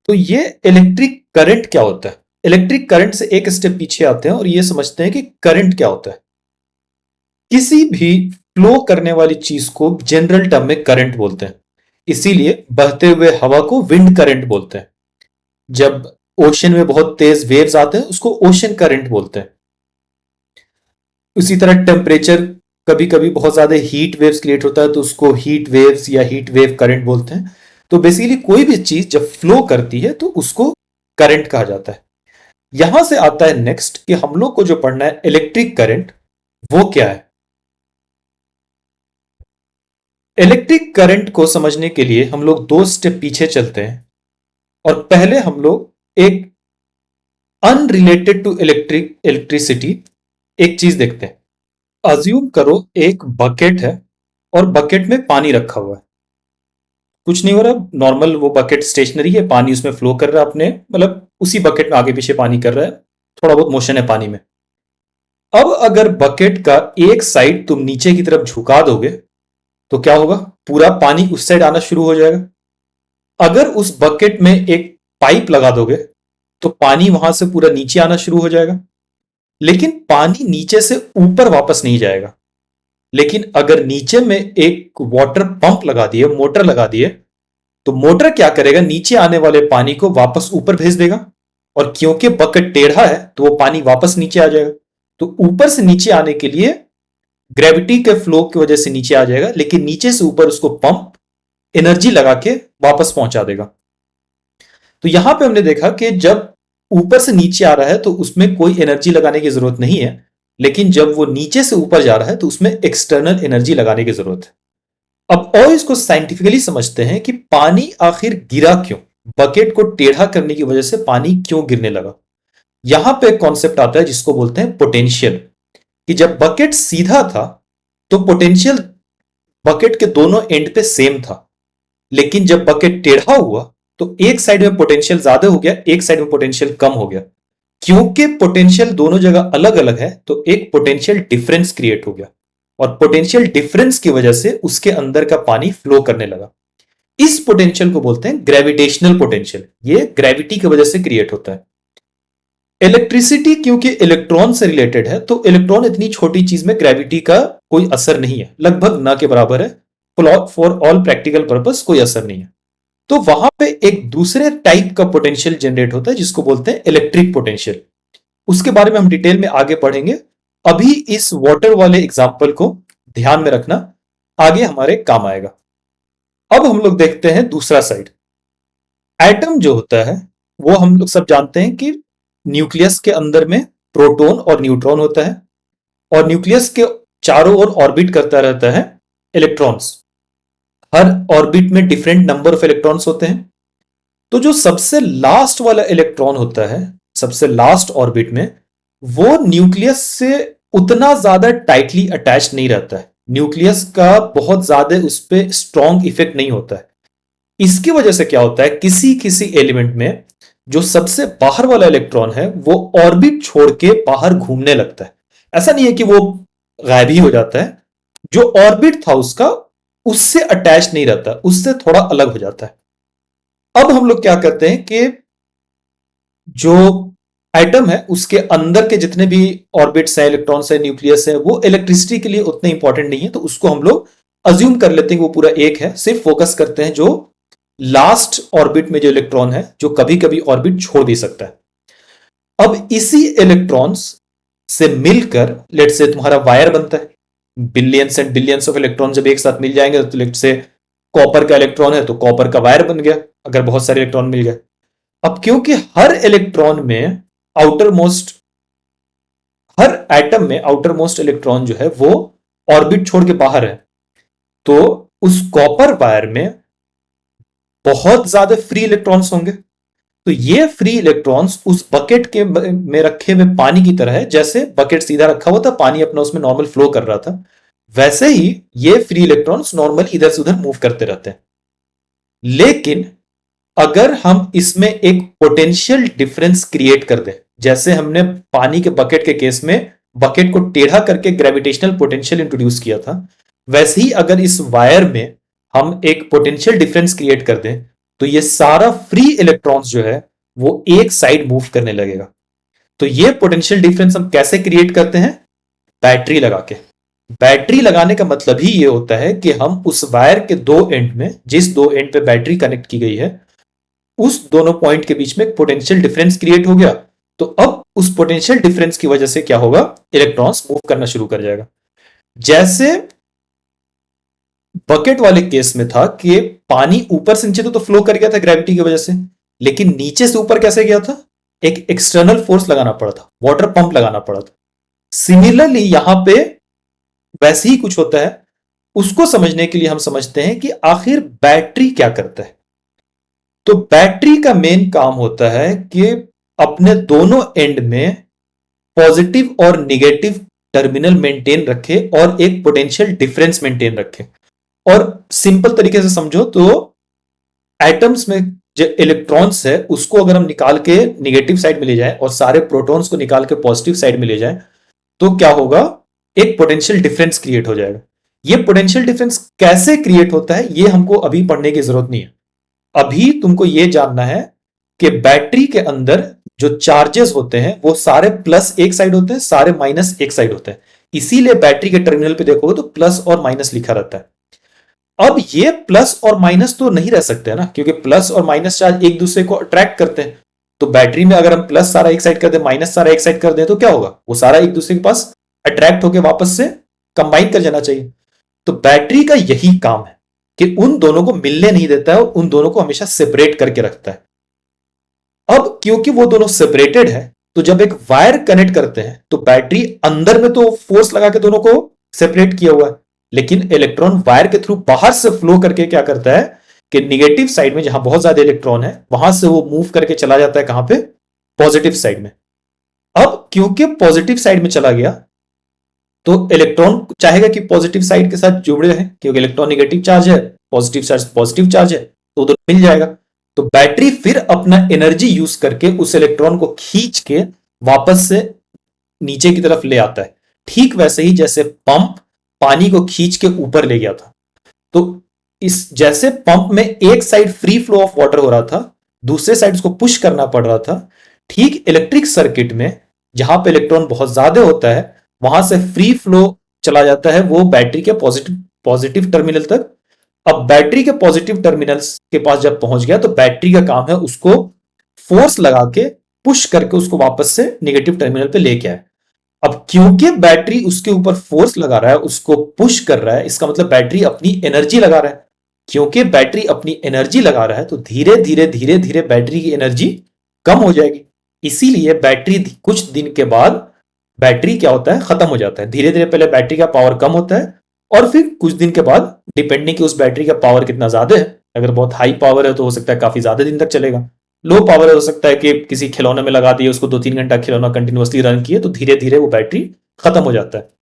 तो ये electric current क्या होता है? इलेक्ट्रिक करंट से एक स्टेप पीछे आते हैं और ये समझते हैं कि करंट क्या होता है। किसी भी फ्लो करने वाली चीज को जनरल टर्म में करंट बोलते हैं। इसीलिए बहते हुए हवा को विंड करंट बोलते हैं। जब ओशन में बहुत तेज वेव्स आते हैं उसको ओशन करंट बोलते हैं। उसी तरह टेम्परेचर, कभी कभी बहुत ज्यादा हीट वेव्स क्रिएट होता है तो उसको हीट वेव्स या हीट वेव करंट बोलते हैं। तो बेसिकली कोई भी चीज जब फ्लो करती है तो उसको करंट कहा जाता है। यहां से आता है नेक्स्ट कि हम लोग को जो पढ़ना है इलेक्ट्रिक करंट, वो क्या है। इलेक्ट्रिक करंट को समझने के लिए हम लोग दो स्टेप पीछे चलते हैं और पहले हम लोग एक अनरिलेटेड टू इलेक्ट्रिसिटी एक चीज देखते हैं। अज्यूम करो एक बकेट है और बकेट में पानी रखा हुआ है। कुछ नहीं हो रहा, नॉर्मल वो बकेट स्टेशनरी है, पानी उसमें फ्लो कर रहा है अपने, मतलब उसी बकेट में आगे पीछे पानी कर रहा है, थोड़ा बहुत मोशन है पानी में। अब अगर बकेट का एक साइड तुम नीचे की तरफ झुका दोगे तो क्या होगा? पूरा पानी उस साइड आना शुरू हो जाएगा। अगर उस बकेट में एक पाइप लगा दोगे तो पानी वहां से पूरा नीचे आना शुरू हो जाएगा, लेकिन पानी नीचे से ऊपर वापस नहीं जाएगा। लेकिन अगर नीचे में एक वाटर पंप लगा दिए, मोटर लगा दिए, तो मोटर क्या करेगा? नीचे आने वाले पानी को वापस ऊपर भेज देगा। और क्योंकि बकेट टेढ़ा है तो वो पानी वापस नीचे आ जाएगा। तो ऊपर से नीचे आने के लिए ग्रेविटी के फ्लो की वजह से नीचे आ जाएगा, लेकिन नीचे से ऊपर उसको पंप एनर्जी लगा के वापस पहुंचा देगा। तो यहां पे हमने देखा कि जब ऊपर से नीचे आ रहा है तो उसमें कोई एनर्जी लगाने की जरूरत नहीं है, लेकिन जब वो नीचे से ऊपर जा रहा है तो उसमें एक्सटर्नल एनर्जी लगाने की जरूरत है। अब और इसको साइंटिफिकली समझते हैं कि पानी आखिर गिरा क्यों, बकेट को टेढ़ा करने की वजह से पानी क्यों गिरने लगा। यहां पे एक कॉन्सेप्ट आता है जिसको बोलते हैं पोटेंशियल, कि जब बकेट सीधा था तो पोटेंशियल बकेट के दोनों एंड पे सेम था, लेकिन जब बकेट टेढ़ा हुआ तो एक साइड में पोटेंशियल ज्यादा हो गया, एक साइड में पोटेंशियल कम हो गया। क्योंकि पोटेंशियल दोनों जगह अलग अलग है तो एक पोटेंशियल डिफरेंस क्रिएट हो गया, और पोटेंशियल डिफरेंस की वजह से उसके अंदर का पानी फ्लो करने लगा। इस पोटेंशियल को बोलते हैं ग्रेविटेशनल पोटेंशियल। ये ग्रेविटी की वजह से क्रिएट होता है। इलेक्ट्रिसिटी क्योंकि इलेक्ट्रॉन से रिलेटेड है तो इलेक्ट्रॉन इतनी छोटी चीज में ग्रेविटी का कोई असर नहीं है, लगभग ना के बराबर है। फॉर ऑल प्रैक्टिकल पर्पस कोई असर नहीं है। तो वहां पे एक दूसरे टाइप का पोटेंशियल जनरेट होता है जिसको बोलते हैं इलेक्ट्रिक पोटेंशियल। उसके बारे में हम डिटेल में आगे पढ़ेंगे। अभी इस वाटर वाले एग्जाम्पल को ध्यान में रखना, आगे हमारे काम आएगा। अब हम लोग देखते हैं दूसरा साइड। एटम जो होता है वो हम लोग सब जानते हैं कि न्यूक्लियस के अंदर में प्रोटॉन और न्यूट्रॉन होता है, और न्यूक्लियस के चारों ओर ऑर्बिट करता रहता है इलेक्ट्रॉन्स। हर ऑर्बिट में डिफरेंट नंबर ऑफ इलेक्ट्रॉन्स होते हैं। तो जो सबसे लास्ट वाला इलेक्ट्रॉन होता है, सबसे लास्ट ऑर्बिट में, वो न्यूक्लियस से उतना ज्यादा टाइटली अटैच नहीं रहता है। न्यूक्लियस का बहुत ज्यादा उस पर स्ट्रॉन्ग इफेक्ट नहीं होता है। इसकी वजह से क्या होता है, किसी किसी एलिमेंट में जो सबसे बाहर वाला इलेक्ट्रॉन है वो ऑर्बिट छोड़ के बाहर घूमने लगता है। ऐसा नहीं है कि वो गायब ही हो जाता है, जो ऑर्बिट था उसका उससे अटैच नहीं रहता, उससे थोड़ा अलग हो जाता है। अब हम लोग क्या करते हैं कि जो एटम है उसके अंदर के जितने भी ऑर्बिट्स हैं, इलेक्ट्रॉन्स है, न्यूक्लियस है, वो इलेक्ट्रिसिटी के लिए उतने इंपॉर्टेंट नहीं है, तो उसको हम लोग अज्यूम कर लेते हैं कि वो पूरा एक है। सिर्फ फोकस करते हैं जो लास्ट ऑर्बिट में जो इलेक्ट्रॉन है जो कभी कभी ऑर्बिट छोड़ दे सकता है। अब इसी इलेक्ट्रॉन्स से मिलकर लेट से तुम्हारा वायर बनता है। Billions and billions of electron जब एक साथ मिल जाएंगे तो लेट से कॉपर का इलेक्ट्रॉन है तो कॉपर का वायर बन गया, अगर बहुत सारे इलेक्ट्रॉन मिल गए। अब क्योंकि हर इलेक्ट्रॉन में आउटर मोस्ट, हर एटम में आउटर मोस्ट इलेक्ट्रॉन जो है वो ऑर्बिट छोड़ के बाहर है, तो उस कॉपर वायर में बहुत ज्यादा फ्री इलेक्ट्रॉन्स होंगे। तो ये फ्री इलेक्ट्रॉन्स उस बकेट के में रखे हुए पानी की तरह है। जैसे बकेट सीधा रखा हुआ था, पानी अपना उसमें नॉर्मल फ्लो कर रहा था, वैसे ही ये फ्री इलेक्ट्रॉन्स नॉर्मल इधर से उधर मूव करते रहते हैं। लेकिन अगर हम इसमें एक पोटेंशियल डिफरेंस क्रिएट कर दें, जैसे हमने पानी के बकेट के केस में बकेट को टेढ़ा करके ग्रेविटेशनल पोटेंशियल इंट्रोड्यूस किया था, वैसे ही अगर इस वायर में हम एक पोटेंशियल डिफरेंस क्रिएट कर दें तो ये सारा फ्री इलेक्ट्रॉन्स जो है वो एक साइड मूव करने लगेगा। तो ये पोटेंशियल डिफरेंस हम कैसे क्रिएट करते हैं? बैटरी लगा के। बैटरी लगाने का मतलब ही ये होता है कि हम उस वायर के दो एंड में, जिस दो एंड पे बैटरी कनेक्ट की गई है, उस दोनों पॉइंट के बीच में एक पोटेंशियल डिफरेंस क्रिएट हो गया। तो अब उस पोटेंशियल डिफरेंस की वजह से क्या होगा? इलेक्ट्रॉन्स मूव करना शुरू कर जाएगा। जैसे बकेट वाले केस में था कि पानी ऊपर से नीचे तो फ्लो कर गया था ग्रेविटी की वजह से, लेकिन नीचे से ऊपर कैसे गया था? एक एक्सटर्नल फोर्स लगाना पड़ा था, वाटर पंप लगाना पड़ा था। सिमिलरली यहां पे वैसे ही कुछ होता है। उसको समझने के लिए हम समझते हैं कि आखिर बैटरी क्या करता है। तो बैटरी का मेन काम होता है कि अपने दोनों एंड में पॉजिटिव और निगेटिव टर्मिनल मेंटेन रखे और एक पोटेंशियल डिफरेंस मेंटेन रखे। और सिंपल तरीके से समझो तो एटम्स में जो इलेक्ट्रॉन्स है उसको अगर हम निकाल के निगेटिव साइड में ले जाएं और सारे प्रोटॉन्स को निकाल के पॉजिटिव साइड में ले जाएं, तो क्या होगा? एक पोटेंशियल डिफरेंस क्रिएट हो जाएगा। ये पोटेंशियल डिफरेंस कैसे क्रिएट होता है ये हमको अभी पढ़ने की जरूरत नहीं है। अभी तुमको ये जानना है कि बैटरी के अंदर जो चार्जेस होते हैं वो सारे प्लस एक साइड होते हैं, सारे माइनस एक साइड होते हैं। इसीलिए बैटरी के टर्मिनल पे देखोगे तो प्लस और माइनस लिखा रहता है। अब ये प्लस और माइनस तो नहीं रह सकते ना, क्योंकि प्लस और माइनस चार्ज एक दूसरे को अट्रैक्ट करते हैं। तो बैटरी में अगर हम प्लस सारा एक साइड कर दें, माइनस सारा एक साइड कर दें, तो क्या होगा? वो सारा एक दूसरे के पास अट्रैक्ट होकर वापस से कंबाइन कर जाना चाहिए। तो बैटरी का यही काम है कि उन दोनों को मिलने नहीं देता है और उन दोनों को हमेशा सेपरेट करके रखता है। अब क्योंकि वो दोनों सेपरेटेड है, तो जब एक वायर कनेक्ट करते हैं तो बैटरी अंदर में तो फोर्स लगा के दोनों को सेपरेट किया हुआ है, लेकिन इलेक्ट्रॉन वायर के थ्रू बाहर से फ्लो करके क्या करता है कि निगेटिव साइड में जहां बहुत ज्यादा इलेक्ट्रॉन है वहां से वो मूव करके चला जाता है कहां पे? पॉजिटिव साइड में। अब क्योंकि पॉजिटिव साइड में चला गया तो इलेक्ट्रॉन चाहेगा कि पॉजिटिव साइड के साथ जुड़े रहे, क्योंकि इलेक्ट्रॉन निगेटिव चार्ज है, पॉजिटिव चार्ज है, तो उधर मिल जाएगा। तो बैटरी फिर अपना एनर्जी यूज करके उस इलेक्ट्रॉन को खींच के वापस से नीचे की तरफ ले आता है। ठीक वैसे ही जैसे पंप पानी को खींच के ऊपर ले गया था। तो इस जैसे पंप में एक side free flow of water हो रहा था, दूसरे साइड उसको पुश करना पड़ रहा था, ठीक इलेक्ट्रिक सर्किट में जहां पे इलेक्ट्रॉन बहुत ज्यादा होता है वहां से फ्री फ्लो चला जाता है वो बैटरी के पॉजिटिव टर्मिनल तक। अब बैटरी के पॉजिटिव टर्मिनल्स के पास जब पहुंच गया तो बैटरी का काम है उसको फोर्स लगा के पुश करके उसको वापस से निगेटिव टर्मिनल पे लेके आए। अब क्योंकि बैटरी उसके ऊपर फोर्स लगा रहा है, उसको पुश कर रहा है, इसका मतलब बैटरी अपनी एनर्जी लगा रहा है। क्योंकि बैटरी अपनी एनर्जी लगा रहा है तो धीरे धीरे धीरे धीरे बैटरी की एनर्जी कम हो जाएगी। इसीलिए बैटरी कुछ दिन के बाद बैटरी क्या होता है? खत्म हो जाता है। धीरे धीरे पहले बैटरी का पावर कम होता है और फिर कुछ दिन के बाद डिपेंडिंग कि उस बैटरी का पावर कितना ज्यादा है, अगर बहुत हाई पावर है तो हो सकता है काफी ज्यादा दिन तक चलेगा। लो पावर हो सकता है कि किसी खिलौने में लगा दिए, उसको 2-3 घंटा खिलौना कंटिन्यूअसली रन किए तो धीरे धीरे वो बैटरी खत्म हो जाता है।